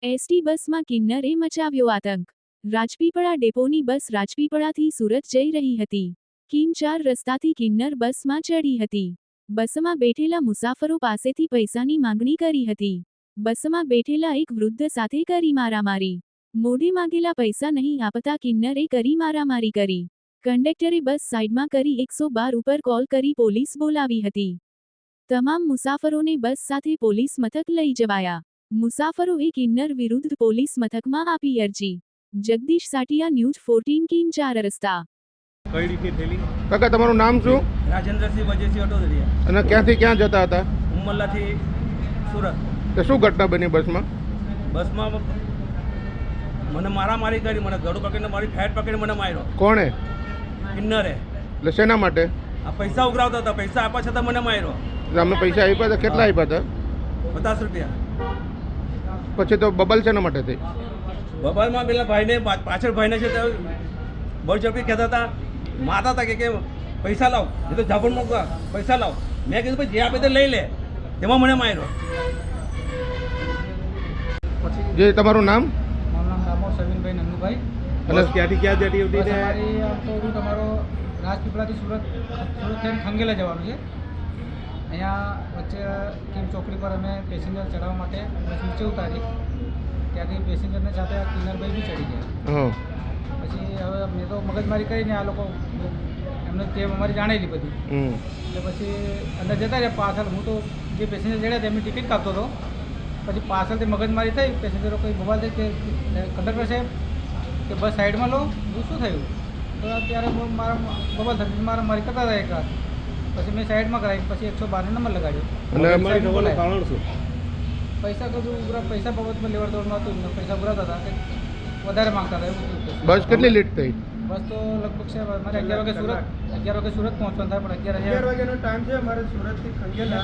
ST બસમાં કિન્નરે મચાવ્યો આતંક। રાજપીપળા ડેપોની બસ રાજપીપળાથી સુરત જઈ રહી હતી। કિમ 4 રસ્તાથી કિન્નર બસમાં ચડી હતી। બસમાં બેઠેલા મુસાફરો પાસેથી પૈસાની માંગણી કરી હતી। બસમાં બેઠેલા એક વૃદ્ધ સાથે કરી મારામારી। મોઢે માંગેલા પૈસા નહીં આપતા કિન્નરે કરી મારામારી કરી। કંડક્ટરે બસ સાઇડમાં કરી 112 ઉપર કોલ કરી પોલીસ બોલાવી હતી। તમામ મુસાફરોને બસ સાથે પોલીસ મથક લઈ જવાયા। મુસાફરોએ કિન્નર વિરુદ્ધ પોલીસ મથકમાં આપી અરજી। જગદીશ સાટિયા, ન્યૂઝ 14 કિમ 4 રસ્તા। કઈ રીતની થયેલી? કાકા તમારું નામ શું? રાજેન્દ્રસિંહ વજેસિંહ અટોદરિયા, અને ક્યાંથી ક્યાં જતા હતા? ઉમરલાથી સુરત। તો શું ઘટના બની બસમાં? બસમાં મને મારામારી કરી, મને ગળું પકડીને મારી ફેટ પકડીને મને માર્યો। કોણે? કિન્નરે। એટલે શેના માટે? આ પૈસા ઉઘરાવતા હતા, પૈસા આપવા છતાં મને માર્યો। એટલે અમે પૈસા આપ્યા હતા? કેટલા આપ્યા હતા? 50 રૂપિયા। પછી તો બબલ શેના માટે થઈ? બબાલમાં પેલા ભાઈને પાછળ ભાઈને છે તે બળજબરી કહેતા હતા, મારતા હતા કે પૈસા લાવ, એ તો ઝાપડ મૂકવા, પૈસા લાવ। મેં કીધું ભાઈ જે આપે તે લઈ લે, તેમાં મને માર્યો। જે તમારું નામ? મારું નામ દામોદ સવિનભાઈ નંદુભાઈ। અને ક્યાંથી ક્યાં જતી હતી બસ ને? અમારી આમ તો હજુ તમારો રાજપીપળાથી સુરત થઈને ખંગેલા જવાનું છે। અહીંયા વચ્ચે કિમ ચોકડી પર અમે પેસેન્જર ચડાવવા માટે બસ નીચે ઉતારી, ત્યાંથી પેસેન્જરને સાથે આ કિન્નરભાઈ બી ચડી ગયા। હા, પછી હવે મેં તો મગજમારી કરીને આ લોકો એમને ટેમ અમારી જાણેલી બધી, એટલે પછી અંદર જતા રહ્યા પાછળ। હું તો જે પેસેન્જર ચડ્યા તેમની ટિકિટ કાપતો હતો, પછી પાછળથી મગજમારી થઈ, પેસેન્જરો કંઈ બબાલ થઈ કે કંડક્ટર સાહેબ કે બસ સાઈડમાં લો, શું થયું? તો ત્યારે મારા બબાલ થતી મારી કરતા હતા એક વાર, પછી મેં સાઈડમાં કરાવી, પછી 112 નંબર લગાડ્યો। અને મારી થવાનું કારણ શું? પૈસા કશું પૈસા બાબતમાં લેવડ દેવડમાં હતું, પૈસા ઉઘરાવતા હતા કે વધારે માંગતા હતા એવું હતું। બસ કેટલી લેટ થઈ? બસ તો લગભગ છે મારે 11 વાગે સુરત પહોંચવાનું થાય, પણ 11 વાગ્યાનો ટાઈમ છે મારે સુરતથી ખંગેલા।